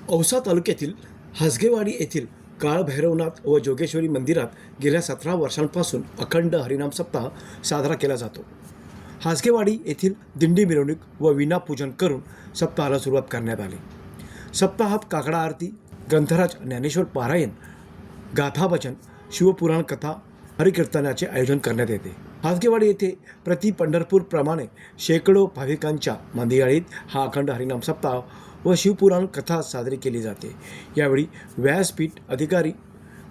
औसा तालुक्यातील हासगेवाडी येथील काळभैरवनाथ व जोगेश्वरी मंदिरात गेल्या 17 वर्षांपासून अखंड हरिनाम सप्ताह साजरा केला जातो। हासगेवाडी येथील दिंडी मिरवणूक व विना पूजन करून सप्ताहाला सुरुवात करण्यात आली। सप्ताहात काकडा आरती, ग्रंथराज ज्ञानेश्वर पारायण, गाथाभजन, शिवपुराण कथा, हरिकीर्तनाचे आयोजन करण्यात येते। हासगेवाडी येथे प्रति पंढरपूर प्रमाणे शेकडो भाविकांच्या मंदिराळीत हा अखंड हरिनाम सप्ताह व शिवपुराण कथा साजरी केली जाते। यावेळी व्यासपीठ अधिकारी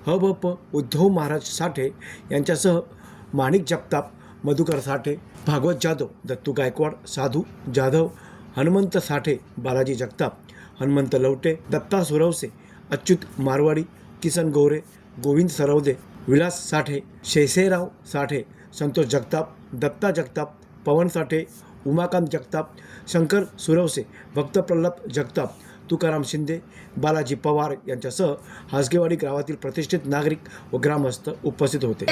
हभप उद्धव महाराज साठे यांच्यासह माणिक जगताप, मधुकर साठे, भागवत जाधव, दत्तू गायकवाड, साधू जाधव, हनुमंत साठे, बालाजी जगताप, हनुमंत लवटे, दत्ता सुरवसे, अच्युत मारवाडी, किसन गोरे, गोविंद सरवदे, विलास साठे, शेषेराव साठे, संतोष जगताप, दत्ता जगताप, पवन साठे, उमाकांत जगताप, शंकर सुरवसे, भक्त प्रल्हाद जगताप, तुकाराम शिंदे, बालाजी पवार यांच्यासह हासगेवाडी गावातील प्रतिष्ठित नागरिक व ग्रामस्थ उपस्थित होते।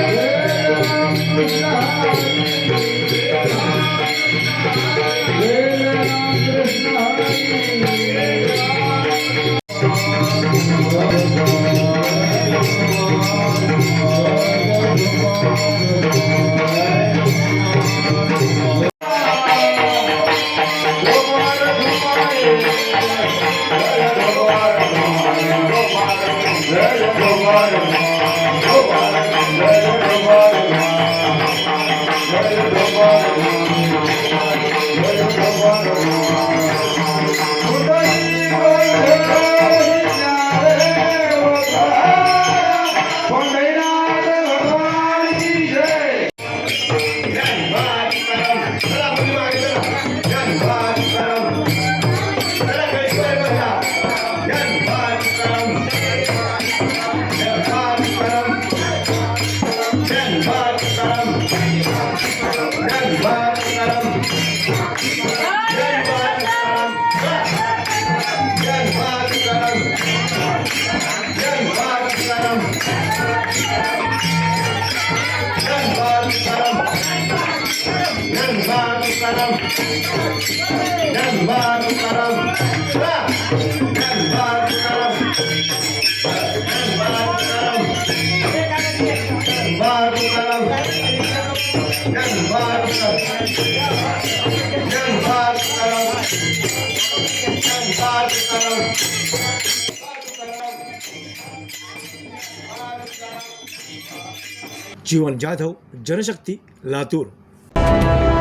जीवन जाधव, जनशक्ती, लातूर।